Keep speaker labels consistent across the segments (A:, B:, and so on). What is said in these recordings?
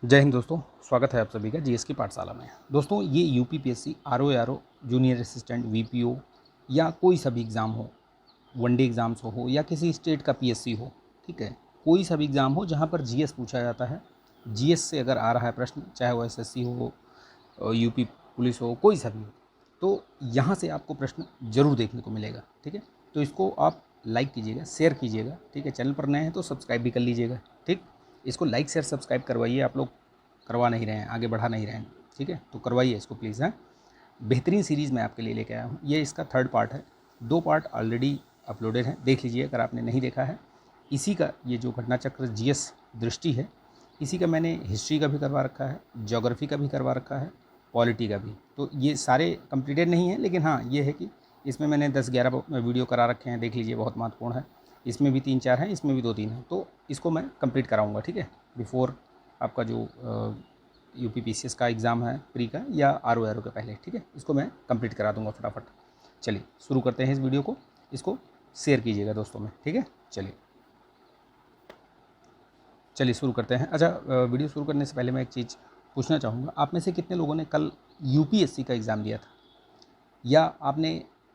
A: जय हिंद दोस्तों, स्वागत है आप सभी का जीएस की पाठशाला में। दोस्तों, ये UPPSC RO junior assistant VPO या कोई सा भी एग्ज़ाम हो, वनडे एग्ज़ाम्स हो या किसी स्टेट का पीएससी हो, ठीक है, कोई सा भी एग्ज़ाम हो जहाँ पर जीएस पूछा जाता है। जीएस से अगर आ रहा है प्रश्न, चाहे वो एसएससी हो, यूपी पुलिस हो, कोई सा भी हो, तो यहाँ से आपको प्रश्न जरूर देखने को मिलेगा। ठीक है, तो इसको आप लाइक कीजिएगा, शेयर कीजिएगा। ठीक है, चैनल पर नए हैं तो सब्सक्राइब भी कर लीजिएगा। ठीक, इसको लाइक शेयर सब्सक्राइब करवाइए। आप लोग करवा नहीं रहे हैं, आगे बढ़ा नहीं रहे हैं, ठीक है, तो करवाइए इसको प्लीज़। हाँ, बेहतरीन सीरीज़ मैं आपके लिए लेके आया हूँ। ये इसका थर्ड पार्ट है, 2 पार्ट ऑलरेडी अपलोडेड हैं, देख लीजिए अगर आपने नहीं देखा है। इसी का ये जो घटना चक्र जीएस दृष्टि है, इसी का मैंने हिस्ट्री का भी करवा रखा है, ज्योग्राफी का भी करवा रखा है, पॉलिटी का भी। तो ये सारे कंप्लीटेड नहीं है, लेकिन हाँ ये है कि इसमें मैंने 10-11 वीडियो करा रखे हैं, देख लीजिए, बहुत महत्वपूर्ण है। इसमें भी 3-4 हैं, इसमें भी 2-3 हैं, तो इसको मैं कंप्लीट कराऊंगा। ठीक है, बिफोर आपका जो यूपीपीसीएस का एग्ज़ाम है प्री का, या आरओ के पहले। ठीक है, इसको मैं कंप्लीट करा दूंगा फटाफट। चलिए शुरू करते हैं इस वीडियो को। इसको शेयर कीजिएगा दोस्तों में। ठीक है, चलिए शुरू करते हैं। अच्छा, वीडियो शुरू करने से पहले मैं एक चीज़ पूछना चाहूँगा, आप में से कितने लोगों ने कल यूपीएससी का एग्ज़ाम दिया था, या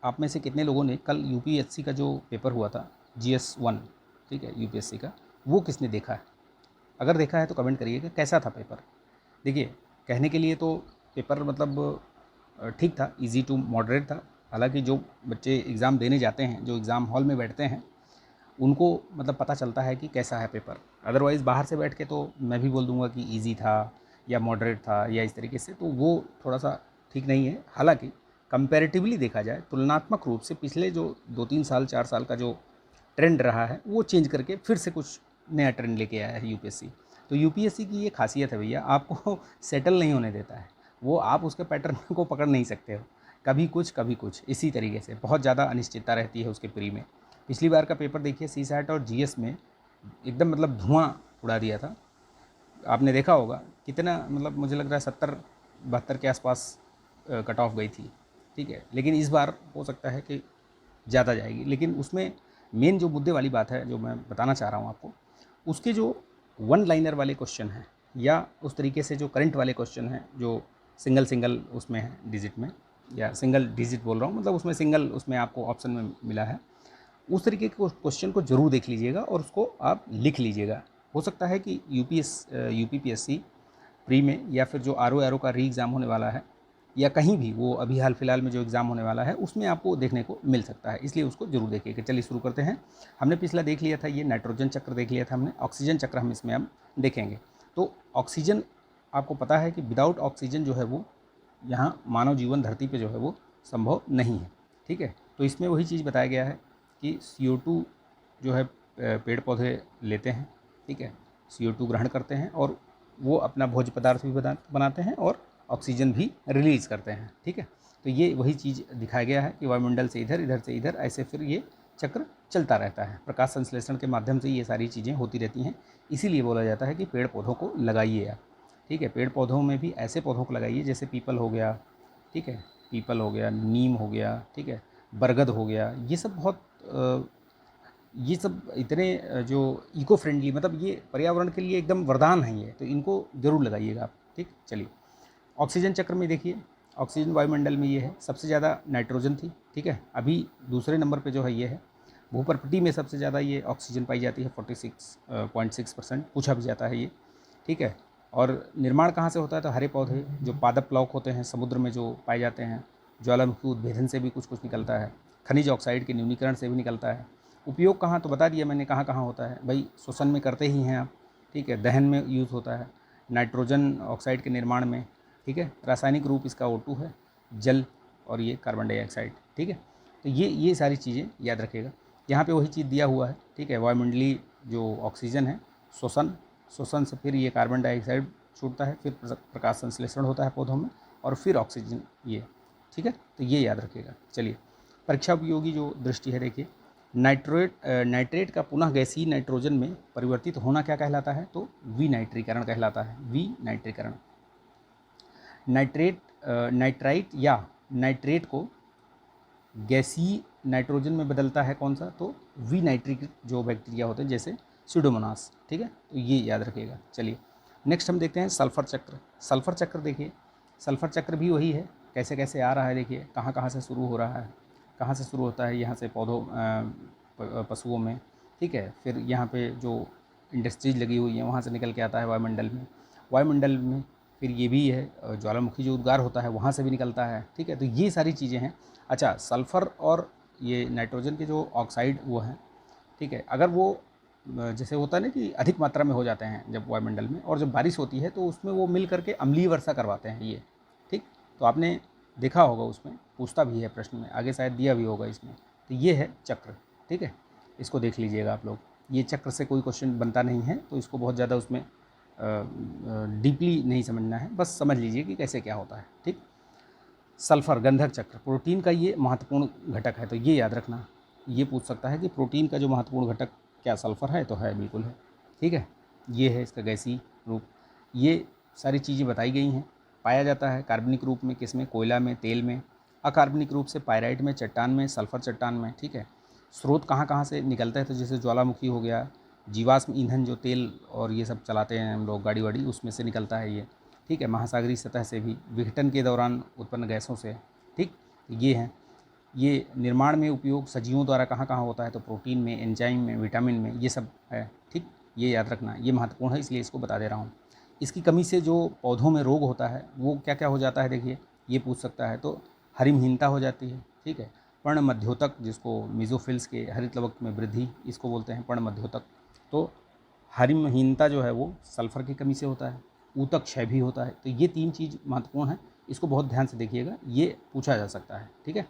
A: आप में से कितने लोगों ने कल यूपीएससी का जो पेपर हुआ था GS1, ठीक है, यूपीएससी का, वो किसने देखा है? अगर देखा है तो कमेंट करिएगा कैसा था पेपर। देखिए, कहने के लिए तो पेपर मतलब ठीक था, इजी टू मॉडरेट था। हालांकि जो बच्चे एग्ज़ाम देने जाते हैं, जो एग्ज़ाम हॉल में बैठते हैं, उनको मतलब पता चलता है कि कैसा है पेपर। अदरवाइज़ बाहर से बैठ के तो मैं भी बोल दूंगा कि इजी था या मॉडरेट था या इस तरीके से, तो वो थोड़ा सा ठीक नहीं है। हालांकि कंपैरेटिवली देखा जाए, तुलनात्मक रूप से पिछले जो 2-3 साल 4 साल का जो ट्रेंड रहा है, वो चेंज करके फिर से कुछ नया ट्रेंड लेके आया है यूपीएससी। तो यूपीएससी की ये खासियत है भैया, आपको सेटल नहीं होने देता है। वो आप उसके पैटर्न को पकड़ नहीं सकते हो, कभी कुछ इसी तरीके से बहुत ज़्यादा अनिश्चितता रहती है उसके प्री में। पिछली बार का पेपर देखिए, सीसैट और जीएस में एकदम मतलब धुआं उड़ा दिया था। आपने देखा होगा कितना, मतलब मुझे लग रहा है 70-72 के आसपास कट ऑफ गई थी। ठीक है, लेकिन इस बार हो सकता है कि ज़्यादा जाएगी। लेकिन उसमें मेन जो मुद्दे वाली बात है, जो मैं बताना चाह रहा हूँ आपको, उसके जो वन लाइनर वाले क्वेश्चन हैं, या उस तरीके से जो करंट वाले क्वेश्चन हैं, जो सिंगल सिंगल उसमें है डिजिट में, या सिंगल डिजिट बोल रहा हूँ, मतलब उसमें सिंगल, उसमें आपको ऑप्शन में मिला है, उस तरीके के क्वेश्चन को जरूर देख लीजिएगा और उसको आप लिख लीजिएगा। हो सकता है कि यूपीपीएससी प्री में, या फिर जो आरओ का री एग्ज़ाम होने वाला है, या कहीं भी वो अभी हाल फिलहाल में जो एग्ज़ाम होने वाला है, उसमें आपको देखने को मिल सकता है, इसलिए उसको जरूर देखिएगा। चलिए शुरू करते हैं। हमने पिछला देख लिया था, ये नाइट्रोजन चक्र देख लिया था हमने, ऑक्सीजन चक्र हम इसमें अब देखेंगे। तो ऑक्सीजन, आपको पता है कि विदाउट ऑक्सीजन जो है वो यहाँ मानव जीवन धरती पे जो है वो संभव नहीं है। ठीक है, तो इसमें वही चीज़ बताया गया है कि CO2 जो है पेड़ पौधे लेते हैं। ठीक है, CO2 ग्रहण करते हैं और वो अपना भोज्य पदार्थ भी बनाते हैं और ऑक्सीजन भी रिलीज़ करते हैं। ठीक है, तो ये वही चीज़ दिखाया गया है कि वायुमंडल से इधर, इधर से इधर, ऐसे फिर ये चक्र चलता रहता है। प्रकाश संश्लेषण के माध्यम से ये सारी चीज़ें होती रहती हैं। इसीलिए बोला जाता है कि पेड़ पौधों को लगाइए आप। ठीक है, पेड़ पौधों में भी ऐसे पौधों को लगाइए जैसे पीपल हो गया, ठीक है, पीपल हो गया, नीम हो गया, ठीक है, बरगद हो गया, ये सब बहुत ये सब इतने जो इको फ्रेंडली, मतलब ये पर्यावरण के लिए एकदम वरदान है ये, तो इनको ज़रूर लगाइएगा आप। ठीक, चलिए ऑक्सीजन चक्र में देखिए, ऑक्सीजन वायुमंडल में ये है, सबसे ज़्यादा नाइट्रोजन थी। ठीक है, अभी दूसरे नंबर पे जो है ये है। भूप्रकृति में सबसे ज़्यादा ये ऑक्सीजन पाई जाती है, 46.6% पूछा भी जाता है ये। ठीक है, और निर्माण कहाँ से होता है? तो हरे पौधे, जो पादप प्लॉक होते हैं समुद्र में जो पाए जाते हैं, ज्वालामुखी उद्भेदन से भी कुछ कुछ निकलता है, खनिज ऑक्साइड के न्यूनीकरण से भी निकलता है। उपयोग कहाँ, तो बता दिया मैंने कहाँ कहाँ होता है भाई, श्वसन में करते ही हैं आप। ठीक है, दहन में यूज़ होता है, नाइट्रोजन ऑक्साइड के निर्माण में। ठीक है, रासायनिक रूप इसका O2 है, जल, और ये कार्बन डाइऑक्साइड। ठीक है, तो ये सारी चीज़ें याद रखिएगा। यहाँ पे वही चीज़ दिया हुआ है। ठीक है, वायुमंडलीय जो ऑक्सीजन है, श्वसन, श्वसन से फिर ये कार्बन डाइऑक्साइड छूटता है, फिर प्रकाश संश्लेषण होता है पौधों में, और फिर ऑक्सीजन ये। ठीक है, तो ये याद रखिएगा। चलिए, परीक्षा उपयोगी जो दृष्टि है, देखिए, नाइट्रेट का पुनः गैसीय नाइट्रोजन में परिवर्तित होना क्या कहलाता है? तो विनाइट्रीकरण कहलाता है, विनाइट्रीकरण। नाइट्राइट या नाइट्रेट को गैसीय नाइट्रोजन में बदलता है कौन सा? तो विनाइट्रिक जो बैक्टीरिया होते हैं, जैसे स्यूडोमोनास। ठीक है, तो ये याद रखिएगा। चलिए, नेक्स्ट हम देखते हैं सल्फ़र चक्र। सल्फ़र चक्र देखिए, सल्फ़र चक्र भी वही है, कैसे कैसे आ रहा है देखिए, कहाँ कहाँ से शुरू हो रहा है, कहाँ से शुरू होता है, यहाँ से पौधों पशुओं में, ठीक है, फिर यहाँ पे जो इंडस्ट्रीज लगी हुई हैं वहाँ से निकल के आता है वायुमंडल में, वायुमंडल में फिर ये भी है ज्वालामुखी जो उद्गार होता है वहाँ से भी निकलता है, ठीक है। तो ये सारी चीज़ें हैं। अच्छा, सल्फ़र और ये नाइट्रोजन के जो ऑक्साइड वो हैं, ठीक है, अगर वो जैसे होता है ना कि अधिक मात्रा में हो जाते हैं जब वायुमंडल में, और जब बारिश होती है तो उसमें वो मिल करके अम्लीय वर्षा करवाते हैं ये, ठीक। तो आपने देखा होगा, उसमें पूछता भी है प्रश्न में, आगे शायद दिया भी होगा इसमें। तो ये है चक्र, ठीक है, इसको देख लीजिएगा आप लोग। ये चक्र से कोई क्वेश्चन बनता नहीं है, तो इसको बहुत ज़्यादा उसमें डीपली नहीं समझना है, बस समझ लीजिए कि कैसे क्या होता है, ठीक। सल्फ़र गंधक चक्र, प्रोटीन का ये महत्वपूर्ण घटक है, तो ये याद रखना। ये पूछ सकता है कि प्रोटीन का जो महत्वपूर्ण घटक क्या सल्फ़र है, तो है, बिल्कुल है, ठीक है। ये है इसका गैसीय रूप। ये सारी चीज़ें बताई गई हैं। पाया जाता है कार्बनिक रूप में किसमें, कोयला में, तेल में, अकार्बनिक रूप से पायराइट में, चट्टान में, सल्फ़र चट्टान में, ठीक है। स्रोत कहाँ कहाँ से निकलता है, तो जैसे ज्वालामुखी हो गया, जीवाश्म ईंधन जो तेल और ये सब चलाते हैं हम लोग गाड़ी वाड़ी, उसमें से निकलता है ये, ठीक है। महासागरीय सतह से भी विघटन के दौरान उत्पन्न गैसों से, ठीक। ये हैं। ये निर्माण में उपयोग सजीवों द्वारा कहाँ कहाँ होता है, तो प्रोटीन में, एंजाइम में, विटामिन में, ये सब है, ठीक। ये याद रखना, ये महत्वपूर्ण है, इसलिए इसको बता दे रहा हूँ। इसकी कमी से जो पौधों में रोग होता है वो क्या क्या हो जाता है, देखिए ये पूछ सकता है। तो हरिमहीनता हो जाती है, ठीक है। पर्णमध्योतक, जिसको मेसोफिल्स के हरित लवक में वृद्धि इसको बोलते हैं, पर्णमध्योतक। तो हरिमहीनता जो है वो सल्फ़र की कमी से होता है। ऊतक क्षय भी होता है। तो ये 3 चीज़ महत्वपूर्ण है, इसको बहुत ध्यान से देखिएगा, ये पूछा जा सकता है, ठीक है,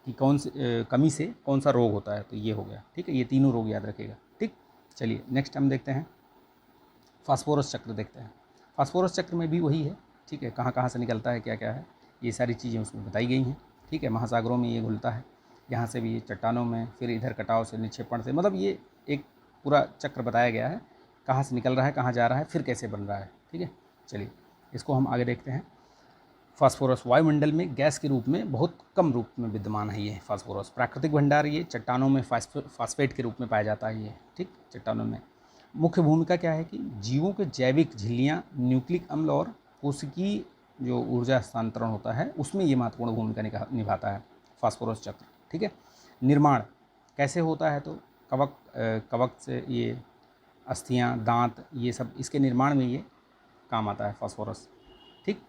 A: कि कौन से कमी से कौन सा रोग होता है, तो ये हो गया, ठीक है। ये तीनों रोग याद रखिएगा, ठीक। चलिए नेक्स्ट हम देखते हैं फास्फोरस चक्र देखते हैं। फास्फोरस चक्र में भी वही है, ठीक है, कहाँ कहाँ से निकलता है, क्या क्या है, ये सारी चीज़ें उसमें बताई गई हैं, ठीक है। महासागरों में ये घुलता है, यहाँ से भी ये चट्टानों में, फिर इधर कटाव से, निक्षेपण से, मतलब ये एक पूरा चक्र बताया गया है, कहाँ से निकल रहा है, कहाँ जा रहा है, फिर कैसे बन रहा है, ठीक है। चलिए इसको हम आगे देखते हैं। फास्फोरस वायुमंडल में गैस के रूप में बहुत कम रूप में विद्यमान है ये फास्फोरस। प्राकृतिक भंडार ये चट्टानों में फास्फेट के रूप में पाया जाता है ये, ठीक, चट्टानों में। मुख्य भूमिका क्या है कि जीवों के जैविक झिल्लियाँ, न्यूक्लिक अम्ल और कोशिकीय जो ऊर्जा हस्तांतरण होता है उसमें ये महत्वपूर्ण भूमिका निभाता है फास्फोरस चक्र, ठीक है। निर्माण कैसे होता है, तो कवक से ये अस्थियाँ, दांत, ये सब इसके निर्माण में ये काम आता है फास्फोरस, ठीक।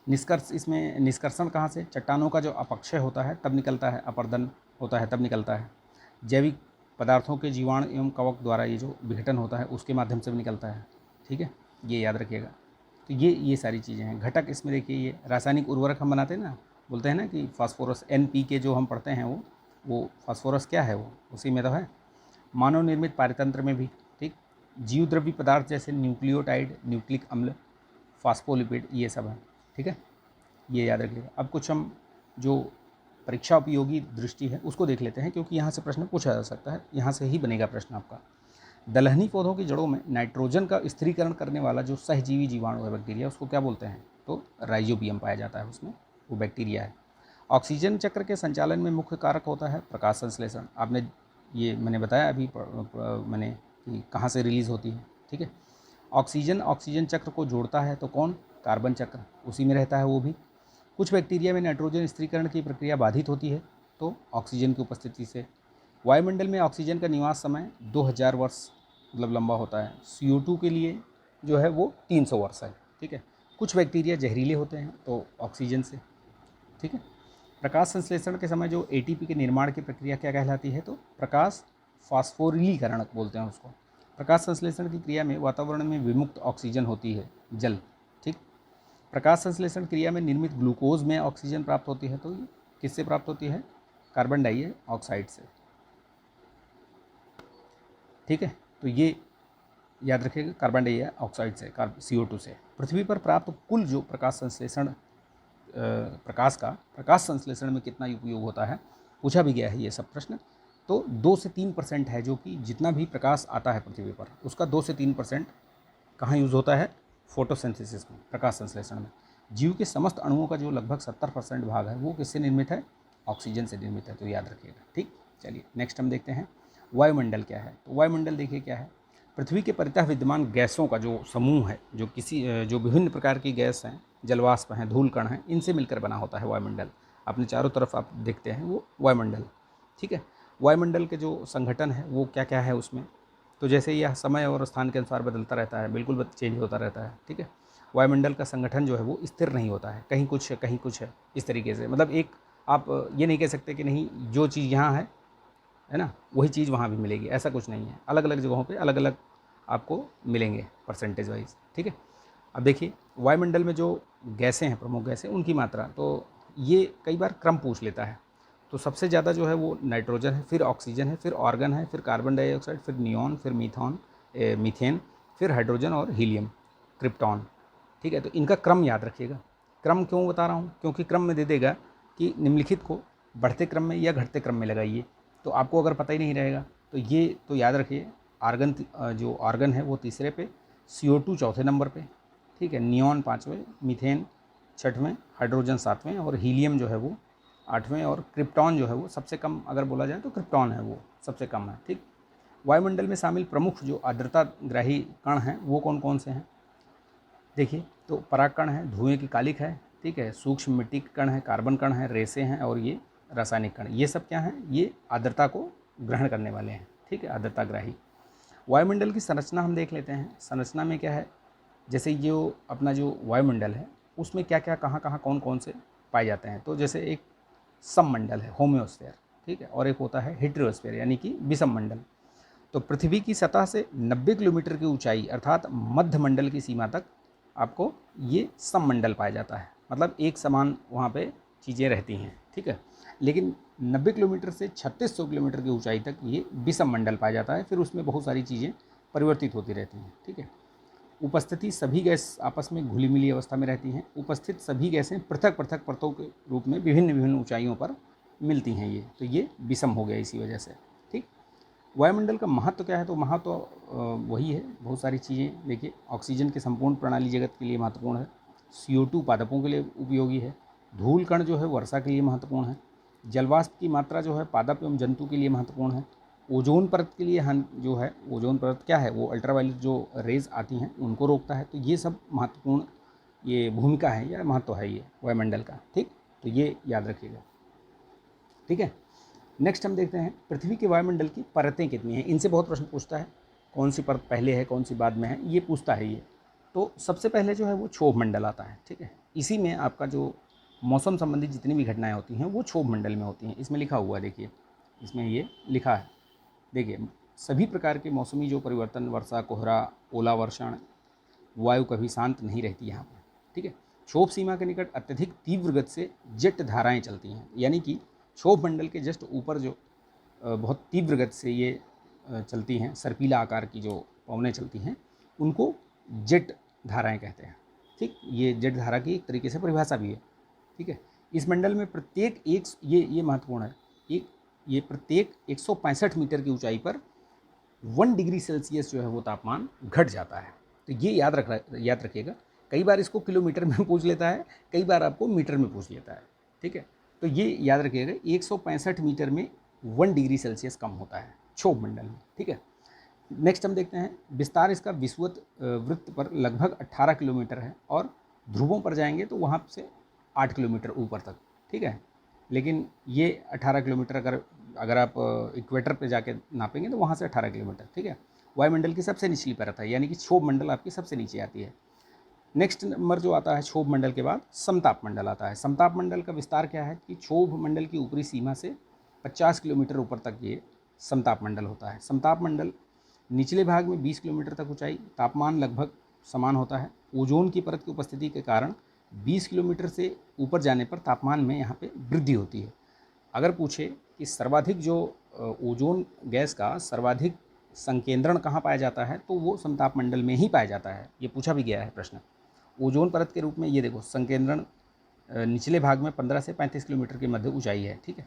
A: निष्कर्ष, इसमें निष्कर्षण कहाँ से, चट्टानों का जो अपक्षय होता है तब निकलता है, अपर्दन होता है तब निकलता है। जैविक पदार्थों के जीवाणु एवं कवक द्वारा ये जो विघटन होता है उसके माध्यम से भी निकलता है, ठीक है, ये याद रखिएगा। तो ये सारी चीज़ें हैं। घटक इसमें देखिए, ये रासायनिक उर्वरक हम बनाते हैं ना, बोलते हैं ना कि फास्फोरस NPK जो हम पढ़ते हैं वो फास्फोरस क्या है, वो उसी में तो है। मानव निर्मित पारतंत्र में भी, ठीक। जीवद्रव्य पदार्थ जैसे न्यूक्लियोटाइड, न्यूक्लिक अम्ल, फास्फोलिपिड, ये सब है, ठीक है, ये याद रखिएगा। अब कुछ हम जो परीक्षा उपयोगी दृष्टि है उसको देख लेते हैं, क्योंकि यहाँ से प्रश्न पूछा जा सकता है, यहाँ से ही बनेगा प्रश्न आपका। दलहनी पौधों की जड़ों में नाइट्रोजन का स्थिरीकरण करने वाला जो सहजीवी जीवाणु है, बैक्टीरिया, उसको क्या बोलते हैं, तो राइजोबियम पाया जाता है उसमें, वो बैक्टीरिया है। ऑक्सीजन चक्र के संचालन में मुख्य कारक होता है प्रकाश संश्लेषण। आपने ये मैंने बताया अभी मैंने कि कहाँ से रिलीज़ होती है, ठीक है। ऑक्सीजन चक्र को जोड़ता है तो कौन, कार्बन चक्र, उसी में रहता है वो भी। कुछ बैक्टीरिया में नाइट्रोजन स्थिरीकरण की प्रक्रिया बाधित होती है तो ऑक्सीजन की उपस्थिति से। वायुमंडल में ऑक्सीजन का निवास समय 2000 वर्ष मतलब लंबा होता है। CO2 के लिए जो है वो 300 वर्ष है, ठीक है। कुछ बैक्टीरिया जहरीले होते हैं तो ऑक्सीजन से, ठीक है। प्रकाश संश्लेषण के समय जो ATP के निर्माण की प्रक्रिया क्या कहलाती है, तो प्रकाश फास्फोरिलीकरण बोलते हैं उसको। प्रकाश संश्लेषण की क्रिया में वातावरण में विमुक्त ऑक्सीजन होती है, जल, ठीक। प्रकाश संश्लेषण क्रिया में निर्मित ग्लूकोज में ऑक्सीजन प्राप्त होती है, तो ये किससे प्राप्त होती है, कार्बन डाइऑक्साइड से, ठीक है। तो ये याद रखिएगा, कार्बन डाइऑक्साइड से, CO2 से। पृथ्वी पर प्राप्त कुल जो प्रकाश संश्लेषण में कितना उपयोग होता है, पूछा भी गया है ये सब प्रश्न। तो 2 से 3% है, जो कि जितना भी प्रकाश आता है पृथ्वी पर उसका 2 से 3% कहाँ यूज़ होता है, फोटोसिंथेसिस में, प्रकाश संश्लेषण में। जीव के समस्त अणुओं का जो लगभग 70% भाग है वो किससे निर्मित है, ऑक्सीजन से निर्मित है, तो याद रखिएगा, ठीक। चलिए नेक्स्ट हम देखते हैं वायुमंडल क्या है। तो वायुमंडल देखिए क्या है, पृथ्वी के परितः विद्यमान गैसों का जो समूह है, जो विभिन्न प्रकार की गैस हैं, जलवाष्प हैं, धूल कण हैं, इनसे मिलकर बना होता है वायुमंडल। अपने चारों तरफ आप देखते हैं वो वायुमंडल, ठीक है। वायुमंडल के जो संगठन है वो क्या क्या है उसमें, तो जैसे यह समय और स्थान के अनुसार बदलता रहता है, बिल्कुल चेंज होता रहता है, ठीक है। वायुमंडल का संगठन जो है वो स्थिर नहीं होता है, कहीं कुछ है कहीं कुछ है, इस तरीके से। मतलब एक आप ये नहीं कह सकते कि नहीं जो चीज़ यहाँ है ना, वही चीज़ वहाँ भी मिलेगी, ऐसा कुछ नहीं है। अलग अलग जगहों पे अलग अलग आपको मिलेंगे परसेंटेज वाइज, ठीक है। अब देखिए वायुमंडल में जो गैसें हैं, प्रमुख गैसें, उनकी मात्रा, तो ये कई बार क्रम पूछ लेता है। तो सबसे ज़्यादा जो है वो नाइट्रोजन है, फिर ऑक्सीजन है, फिर ऑर्गन है, फिर कार्बन डाइऑक्साइड, फिर नियॉन, फिर मीथेन, फिर हाइड्रोजन और हीलियम, क्रिप्टॉन, ठीक है। तो इनका क्रम याद रखिएगा। क्रम क्यों बता रहा हूँ, क्योंकि क्रम में दे देगा कि निम्नलिखित को बढ़ते क्रम में या घटते क्रम में लगाइए, तो आपको अगर पता ही नहीं रहेगा तो ये तो याद रखिए। आर्गन जो आर्गन है वो तीसरे पे, CO2 चौथे नंबर पे, ठीक है, नियॉन पाँचवें, मीथेन छठवें, हाइड्रोजन सातवें और हीलियम जो है वो आठवें, और क्रिप्टॉन जो है वो सबसे कम, अगर बोला जाए तो क्रिप्टॉन है वो सबसे कम है, ठीक। वायुमंडल में शामिल प्रमुख जो आर्द्रताग्राही कण हैं वो कौन कौन से हैं, देखिए। तो पराग है, धुएं की कालिक है, ठीक है, सूक्ष्म मिट्टी के कण है, कार्बन कण है, रेसे हैं, और ये रासायनिक कण, ये सब क्या हैं, ये आर्द्रता को ग्रहण करने वाले हैं, ठीक है, आर्द्रताग्राही। वायुमंडल की संरचना हम देख लेते हैं। संरचना में क्या है, जैसे जो अपना जो वायुमंडल है उसमें क्या क्या कहाँ कहाँ कौन कौन से पाए जाते हैं, तो जैसे एक सममंडल है, होम्योस्फेयर, ठीक है, और एक होता है हेट्रोस्फेयर यानी कि विषम मंडल। तो पृथ्वी की सतह से 90 किलोमीटर की ऊंचाई अर्थात मध्य मंडल की सीमा तक आपको ये सममंडल पाया जाता है, मतलब एक समान वहाँ पे चीज़ें रहती हैं, ठीक है। लेकिन 90 किलोमीटर से 3600 किलोमीटर की ऊंचाई तक ये विषम मंडल पाया जाता है, फिर उसमें बहुत सारी चीज़ें परिवर्तित होती रहती हैं, ठीक है। उपस्थिति सभी गैस आपस में घुली मिली अवस्था में रहती हैं। उपस्थित सभी गैसें पृथक पृथक परतों के रूप में विभिन्न विभिन्न ऊंचाइयों पर मिलती हैं, ये तो ये विषम हो गया इसी वजह से, ठीक। वायुमंडल का महत्व क्या है, तो महत्व वही है, बहुत सारी चीज़ें देखिए। ऑक्सीजन की संपूर्ण प्रणाली जगत के लिए महत्वपूर्ण है। CO2 पादपों के लिए उपयोगी है। धूल कण जो है वर्षा के लिए महत्वपूर्ण है। जलवाष्प की मात्रा जो है पादप एवं जंतु के लिए महत्वपूर्ण है। ओजोन परत के लिए जो है, ओजोन परत क्या है, वो अल्ट्रावायलेट जो रेज आती हैं उनको रोकता है। तो ये सब महत्वपूर्ण ये भूमिका है या महत्व है ये वायुमंडल का, ठीक। तो ये याद रखिएगा, ठीक है। नेक्स्ट हम देखते हैं पृथ्वी के वायुमंडल की परतें कितनी हैं। इनसे बहुत प्रश्न पूछता है, कौन सी परत पहले है कौन सी बाद में है, ये पूछता है ये। तो सबसे पहले जो है वो क्षोभ मंडल आता है, ठीक है। इसी में आपका जो मौसम संबंधी जितनी भी घटनाएं होती हैं वो क्षोभ मंडल में होती हैं। इसमें लिखा हुआ है, देखिए इसमें ये लिखा है, देखिए सभी प्रकार के मौसमी जो परिवर्तन, वर्षा, कोहरा, ओलावर्षण, वायु कभी शांत नहीं रहती यहाँ पर, ठीक है। क्षोभ सीमा के निकट अत्यधिक तीव्र गति से जेट धाराएं चलती हैं, यानी कि क्षोभ मंडल के जस्ट ऊपर जो बहुत तीव्र गति से ये चलती हैं, सर्पीला आकार की जो पवनें चलती हैं उनको जेट धाराएं कहते हैं, ठीक। ये जेट धारा की एक तरीके से परिभाषा भी है, ठीक है। इस मंडल में प्रत्येक एक ये महत्वपूर्ण है, ये प्रत्येक 165 मीटर की ऊंचाई पर 1 डिग्री सेल्सियस जो है वो तापमान घट जाता है। तो ये याद रखिएगा। कई बार इसको किलोमीटर में पूछ लेता है, कई बार आपको मीटर में पूछ लेता है, ठीक है। तो ये याद रखिएगा 165 मीटर में 1 डिग्री सेल्सियस कम होता है क्षोभ मंडल में, ठीक है। नेक्स्ट हम देखते हैं विस्तार इसका विषुवत वृत्त पर लगभग 18 किलोमीटर है, और ध्रुवों पर जाएंगे तो वहाँ से 8 किलोमीटर ऊपर तक, ठीक है। लेकिन ये 18 किलोमीटर अगर आप इक्वेटर पे जाके नापेंगे तो वहाँ से 18 किलोमीटर, ठीक है। वायुमंडल की सबसे निचली परत है, यानी कि क्षोभ मंडल आपकी सबसे नीचे आती है। नेक्स्ट नंबर जो आता है क्षोभ मंडल के बाद समताप मंडल आता है। समताप मंडल का विस्तार क्या है कि क्षोभ मंडल की ऊपरी सीमा से 50 किलोमीटर ऊपर तक ये समताप मंडल होता है। समताप मंडल निचले भाग में 20 किलोमीटर तक ऊंचाई, तापमान लगभग समान होता है। ओजोन की परत की उपस्थिति के कारण 20 किलोमीटर से ऊपर जाने पर तापमान में यहाँ पे वृद्धि होती है। अगर पूछे कि सर्वाधिक जो ओजोन गैस का सर्वाधिक संकेंद्रण कहाँ पाया जाता है, तो वो समताप मंडल में ही पाया जाता है। ये पूछा भी गया है प्रश्न। ओजोन परत के रूप में ये देखो संकेंद्रण निचले भाग में 15 से 35 किलोमीटर के मध्य ऊंचाई है, ठीक है।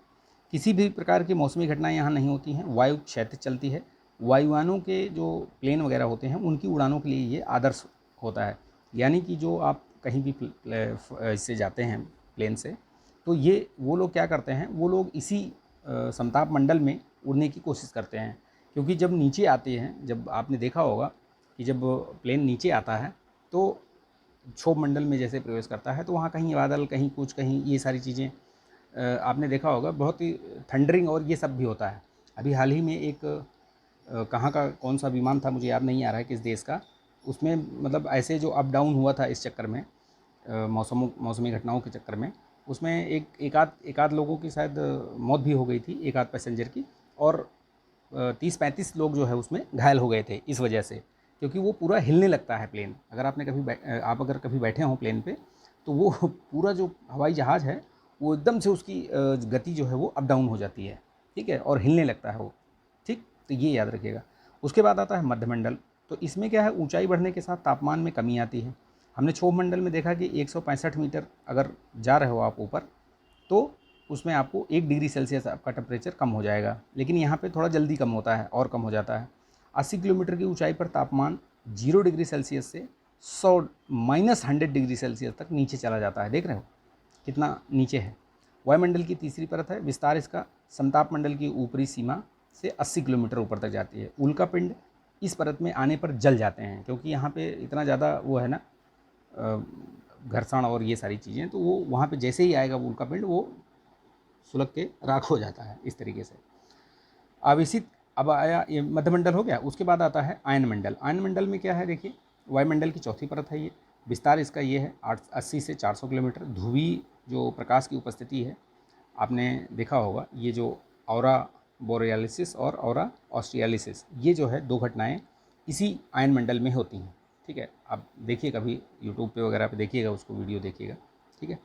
A: किसी भी प्रकार की मौसमी घटनाएं यहाँ नहीं होती हैं। वायु क्षैतिज चलती है। वायुयानों के जो प्लेन वगैरह होते हैं उनकी उड़ानों के लिए ये आदर्श होता है, यानी कि जो आप कहीं भी इससे जाते हैं प्लेन से, तो ये वो लोग क्या करते हैं, वो लोग इसी समताप मंडल में उड़ने की कोशिश करते हैं। क्योंकि जब नीचे आते हैं, जब आपने देखा होगा कि जब प्लेन नीचे आता है तो क्षोभ मंडल में जैसे प्रवेश करता है तो वहाँ कहीं बादल, कहीं कुछ, कहीं ये सारी चीज़ें आपने देखा होगा, बहुत ही थंडरिंग और ये सब भी होता है। अभी हाल ही में एक कहाँ का कौन सा विमान था मुझे याद नहीं आ रहा है किस देश का, उसमें मतलब ऐसे जो अप डाउन हुआ था इस चक्कर में, मौसमी घटनाओं के चक्कर में, उसमें एक आध लोगों की शायद मौत भी हो गई थी, एक आध पैसेंजर की, और 30-35 लोग जो है उसमें घायल हो गए थे इस वजह से, क्योंकि वो पूरा हिलने लगता है प्लेन। अगर आपने आप अगर कभी बैठे हों प्लेन पे, तो वो पूरा जो हवाई जहाज़ है वो एकदम से उसकी गति जो है वो अप डाउन हो जाती है, ठीक है, और हिलने लगता है वो, ठीक। तो ये याद रखिएगा। उसके बाद आता है मध्यमंडल। तो इसमें क्या है, ऊंचाई बढ़ने के साथ तापमान में कमी आती है। हमने क्षोभ मंडल में देखा कि 165 मीटर अगर जा रहे हो आप ऊपर, तो उसमें आपको 1 डिग्री सेल्सियस आपका टेम्परेचर कम हो जाएगा, लेकिन यहाँ पे थोड़ा जल्दी कम होता है और कम हो जाता है। 80 किलोमीटर की ऊंचाई पर तापमान 0 डिग्री सेल्सियस से 100 डिग्री सेल्सियस तक नीचे चला जाता है। देख रहे हो कितना नीचे है। वायुमंडल की तीसरी परत है, विस्तार इसका समताप मंडल की ऊपरी सीमा से 80 किलोमीटर ऊपर तक जाती है। उल्का पिंड इस परत में आने पर जल जाते हैं, क्योंकि यहाँ पे इतना ज़्यादा वो है ना घर्षण और ये सारी चीज़ें, तो वो वहाँ पे जैसे ही आएगा वो उल्का पिंड, वो सुलग के राख हो जाता है इस तरीके से। आवेशित, अब आया ये मध्यमंडल हो गया। उसके बाद आता है आयनमंडल। आयनमंडल में क्या है, देखिए वायुमंडल की चौथी परत है ये। विस्तार इसका ये है 80 से 400 किलोमीटर। ध्रुवीय जो प्रकाश की उपस्थिति है, आपने देखा होगा, ये जो ऑरा बोरियालिसिस और ऑरा ऑस्ट्रियालिसिस, ये जो है 2 घटनाएं इसी आयनमंडल में होती हैं, ठीक है। आप देखिए कभी यूट्यूब पे वगैरह पे देखिएगा, उसको वीडियो देखिएगा, ठीक है।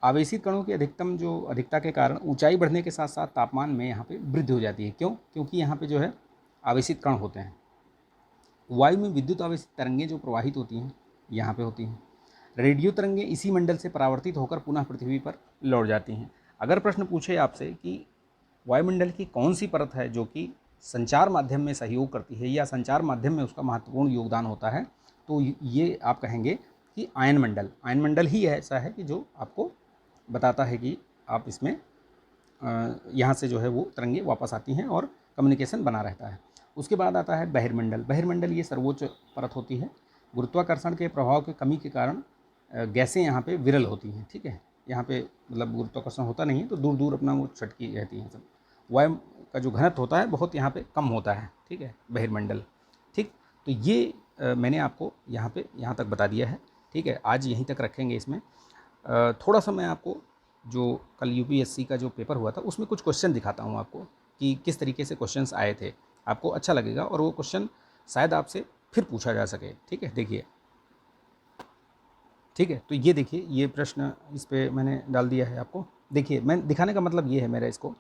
A: आवेशित कणों की अधिकता के कारण ऊंचाई बढ़ने के साथ साथ तापमान में यहाँ पे वृद्धि हो जाती है। क्यों? क्योंकि यहाँ पे जो है आवेशित कण होते हैं। वायु में विद्युत आवेशित तरंगें जो प्रवाहित होती हैं यहाँ पे होती हैं। रेडियो तरंगें इसी मंडल से परावर्तित होकर पुनः पृथ्वी पर लौट जाती हैं। अगर प्रश्न पूछे आपसे कि वायुमंडल की कौन सी परत है जो कि संचार माध्यम में सहयोग करती है या संचार माध्यम में उसका महत्वपूर्ण योगदान होता है, तो ये आप कहेंगे कि आयनमंडल ही ऐसा है कि जो आपको बताता है कि आप इसमें यहाँ से जो है वो तरंगें वापस आती हैं और कम्युनिकेशन बना रहता है। उसके बाद आता है बहिर्मंडल। बहिर्मंडल ये सर्वोच्च परत होती है। गुरुत्वाकर्षण के प्रभाव की कमी के कारण गैसें यहाँ पे विरल होती हैं, ठीक है। यहाँ पे मतलब गुरुत्वाकर्षण होता नहीं है, तो दूर दूर अपना वो छटकी रहती हैं सब। वायु का जो घनत्व होता है बहुत यहाँ पे कम होता है, ठीक है, बहिर्मंडल, ठीक। तो ये मैंने आपको यहाँ तक बता दिया है, ठीक है। आज यहीं तक रखेंगे। इसमें थोड़ा सा मैं आपको जो कल यूपीएससी का जो पेपर हुआ था उसमें कुछ क्वेश्चन दिखाता हूँ आपको कि किस तरीके से क्वेश्चंस आए थे। आपको अच्छा लगेगा और वो क्वेश्चन शायद आपसे फिर पूछा जा सके, ठीक है। देखिए, ठीक है, तो ये देखिए, ये प्रश्न इस पे मैंने डाल दिया है आपको। देखिए, मैं दिखाने का मतलब ये है, मेरा इसको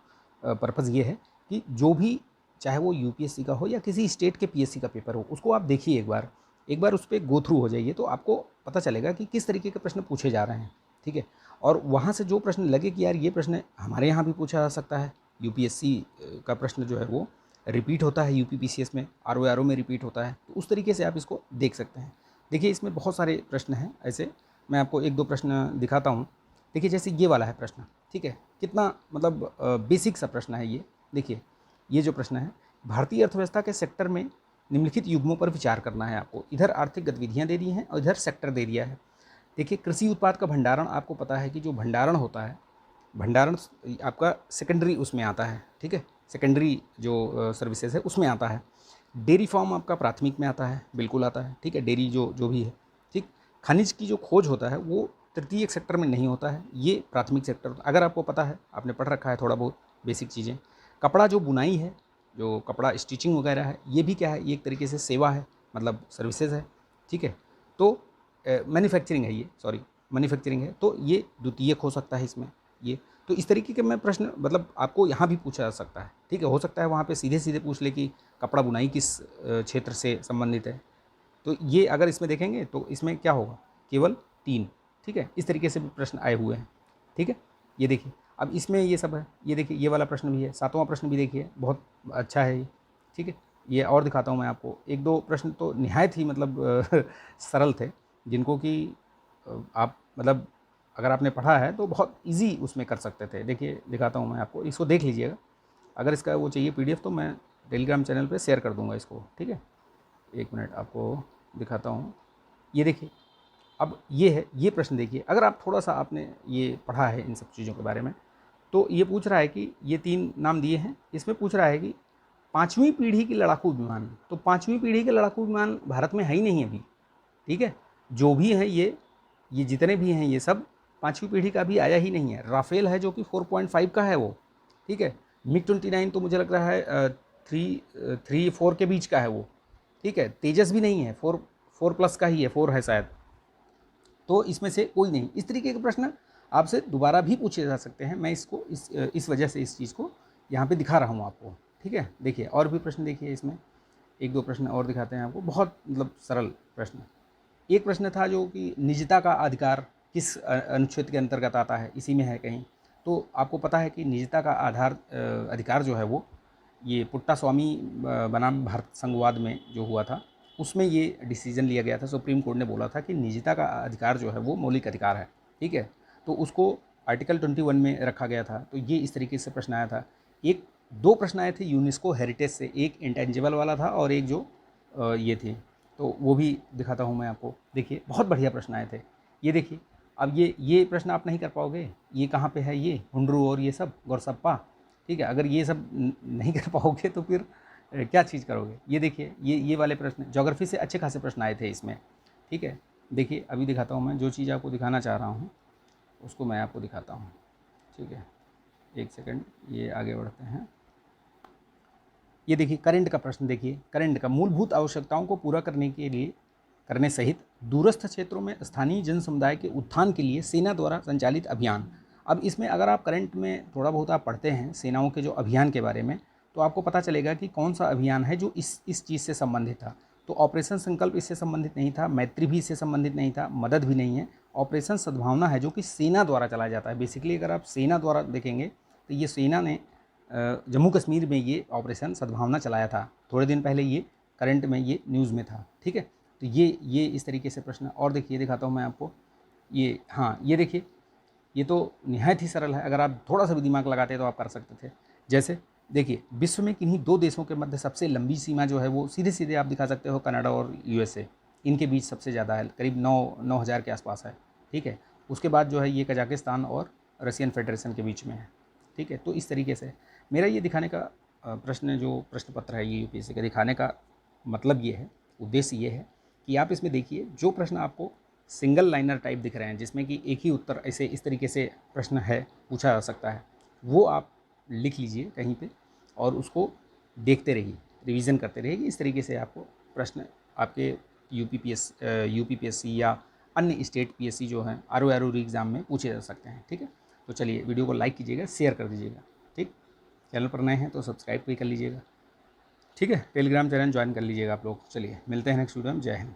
A: पर्पज़ ये है कि जो भी, चाहे वो यूपीएससी का हो या किसी स्टेट के पीएससी का पेपर हो, उसको आप देखिए एक बार उस पर गो थ्रू हो जाइए, तो आपको पता चलेगा कि किस तरीके के प्रश्न पूछे जा रहे हैं, ठीक है। और वहाँ से जो प्रश्न लगे कि यार ये प्रश्न हमारे यहाँ भी पूछा जा सकता है, यूपीएससी का प्रश्न जो है वो रिपीट होता है, यूपीपीसीएस में, आरओ में रिपीट होता है, तो उस तरीके से आप इसको देख सकते हैं। देखिए, इसमें बहुत सारे प्रश्न हैं ऐसे, मैं आपको 1-2 प्रश्न दिखाता हूँ। देखिए, जैसे ये वाला है प्रश्न, ठीक है, कितना मतलब बेसिक सा प्रश्न है ये। देखिए, ये जो प्रश्न है, भारतीय अर्थव्यवस्था के सेक्टर में निम्नलिखित युग्मों पर विचार करना है आपको। इधर आर्थिक गतिविधियाँ दे दी हैं और इधर सेक्टर दे दिया है। देखिए, कृषि उत्पाद का भंडारण, आपको पता है कि जो भंडारण होता है, भंडारण आपका सेकेंडरी उसमें आता है, ठीक है, सेकेंडरी जो सर्विसेज है उसमें आता है। डेयरी फार्म आपका प्राथमिक में आता है, बिल्कुल आता है, ठीक है, डेयरी जो भी है, ठीक। खनिज की जो खोज होता है वो तृतीयक सेक्टर में नहीं होता है, ये प्राथमिक सेक्टर होता है। अगर आपको पता है, आपने पढ़ रखा है थोड़ा बहुत बेसिक चीज़ें। कपड़ा जो बुनाई है, जो कपड़ा स्टिचिंग वगैरह है, ये भी क्या है, ये एक तरीके से सेवा है, मतलब सर्विसेज है, ठीक है। तो मैन्युफैक्चरिंग है ये, सॉरी, मैन्युफैक्चरिंग है, तो ये द्वितीयक हो सकता है इसमें ये। तो इस तरीके के मैं प्रश्न मतलब आपको यहाँ भी पूछा जा सकता है, ठीक है। हो सकता है वहाँ पे सीधे सीधे पूछ ले कि कपड़ा बुनाई किस क्षेत्र से संबंधित है, तो ये अगर इसमें देखेंगे तो इसमें क्या होगा, केवल 3, ठीक है। इस तरीके से भी प्रश्न आए हुए हैं, ठीक है। ये देखिए, अब इसमें ये सब है, ये देखिए, ये वाला प्रश्न भी है, 7वां प्रश्न भी देखिए, बहुत अच्छा है ये, ठीक है। ये और दिखाता हूँ मैं आपको, 1-2 प्रश्न तो निहायत ही मतलब सरल थे, जिनको कि आप मतलब अगर आपने पढ़ा है तो बहुत ईजी उसमें कर सकते थे। देखिए, दिखाता हूँ मैं आपको, इसको देख लीजिएगा। अगर इसका वो चाहिए पीडीएफ तो मैं टेलीग्राम चैनल पे शेयर कर दूंगा इसको, ठीक है। एक मिनट आपको दिखाता हूँ। ये देखिए, अब ये है, ये प्रश्न देखिए, अगर आप थोड़ा सा आपने ये पढ़ा है इन सब चीज़ों के बारे में, तो ये पूछ रहा है कि ये 3 नाम दिए हैं, इसमें पूछ रहा है कि 5वीं पीढ़ी की लड़ाकू विमान। तो 5वीं पीढ़ी के लड़ाकू विमान भारत में है ही नहीं अभी, ठीक है। जो भी हैं ये जितने भी हैं ये सब 5वीं पीढ़ी का भी आया ही नहीं है। राफेल है जो कि 4.5 का है वो, ठीक है। मिग-29 तो मुझे लग रहा है 3-4 के बीच का है वो, ठीक है। तेजस भी नहीं है, 4 प्लस का ही है, 4 है शायद। तो इसमें से कोई नहीं। इस तरीके के प्रश्न आपसे दोबारा भी पूछे जा सकते हैं। मैं इसको इस वजह से इस चीज़ को यहाँ पे दिखा रहा हूँ आपको, ठीक है। देखिए और भी प्रश्न देखिए, इसमें 1-2 प्रश्न और दिखाते हैं आपको, बहुत मतलब सरल प्रश्न। एक प्रश्न था जो कि निजता का अधिकार किस अनुच्छेद के अंतर्गत आता है, इसी में है कहीं। तो आपको पता है कि निजता का अधिकार जो है वो ये पुट्टास्वामी बनाम भारत संघवाद में जो हुआ था, उसमें ये डिसीजन लिया गया था। सुप्रीम कोर्ट ने बोला था कि निजता का अधिकार जो है वो मौलिक अधिकार है, ठीक है। तो उसको आर्टिकल 21 में रखा गया था। तो ये इस तरीके से प्रश्न आया था। 2 प्रश्न आए थे यूनेस्को हेरिटेज से, एक इंटेंजिबल वाला था और एक जो ये थे, तो वो भी दिखाता हूँ मैं आपको। देखिए बहुत बढ़िया प्रश्न आए थे। ये देखिए, अब ये प्रश्न आप नहीं कर पाओगे, ये कहाँ पे है, ये हुंड्रू और ये सब गोरसप्पा, ठीक है। अगर ये सब नहीं कर पाओगे तो फिर क्या चीज़ करोगे। ये देखिए, ये वाले प्रश्न ज्योग्राफी से अच्छे खासे प्रश्न आए थे इसमें, ठीक है। देखिए अभी दिखाता हूँ मैं, जो चीज़ आपको दिखाना चाह रहा हूँ उसको मैं आपको दिखाता हूँ, ठीक है। एक सेकंड, ये आगे बढ़ते हैं। ये देखिए करंट का प्रश्न, देखिए करंट का मूलभूत आवश्यकताओं को पूरा करने सहित दूरस्थ क्षेत्रों में स्थानीय जन समुदाय के उत्थान के लिए सेना द्वारा संचालित अभियान। अब इसमें अगर आप करंट में थोड़ा बहुत आप पढ़ते हैं सेनाओं के जो अभियान के बारे में, तो आपको पता चलेगा कि कौन सा अभियान है जो इस चीज़ से संबंधित था। तो ऑपरेशन संकल्प इससे संबंधित नहीं था, मैत्री भी इससे संबंधित नहीं था, मदद भी नहीं है। ऑपरेशन सद्भावना है जो कि सेना द्वारा चलाया जाता है। बेसिकली अगर आप सेना द्वारा देखेंगे तो ये सेना ने जम्मू कश्मीर में ये ऑपरेशन सद्भावना चलाया था। थोड़े दिन पहले ये करंट में ये न्यूज़ में था, ठीक है। तो ये इस तरीके से प्रश्न। और देखिए दिखाता हूँ मैं आपको, ये हाँ ये देखिए, ये तो निहायत ही सरल है। अगर आप थोड़ा सा भी दिमाग लगाते तो आप कर सकते थे। जैसे देखिए, विश्व में किन्हीं 2 देशों के मध्य सबसे लंबी सीमा जो है वो सीधे आप दिखा सकते हो, कनाडा और यूएसए, इनके बीच सबसे ज़्यादा है, करीब 9,000 के आसपास है, ठीक है। उसके बाद जो है ये कजाकिस्तान और रशियन फेडरेशन के बीच में है, ठीक है। तो इस तरीके से मेरा ये दिखाने का प्रश्न जो प्रश्न पत्र है ये यूपीएससी का दिखाने का मतलब ये है, उद्देश्य ये है कि आप इसमें देखिए जो प्रश्न आपको सिंगल लाइनर टाइप दिख रहे हैं, जिसमें कि एक ही उत्तर ऐसे इस तरीके से प्रश्न है पूछा जा सकता है, वो आप लिख लीजिए कहीं पे और उसको देखते रहिए, रिवीजन करते रहिए कि इस तरीके से आपको प्रश्न आपके यूपीपीएससी या अन्य स्टेट पीएससी जो हैं आरओ एग्ज़ाम में पूछे जा सकते हैं, ठीक है। तो चलिए वीडियो को लाइक कीजिएगा, शेयर कर दीजिएगा, ठीक। चैनल पर नए हैं तो सब्सक्राइब भी कर लीजिएगा, ठीक है। टेलीग्राम चैनल ज्वाइन कर लीजिएगा आप लोग। चलिए मिलते हैं नेक्स्ट वीडियो में। जय हिंद।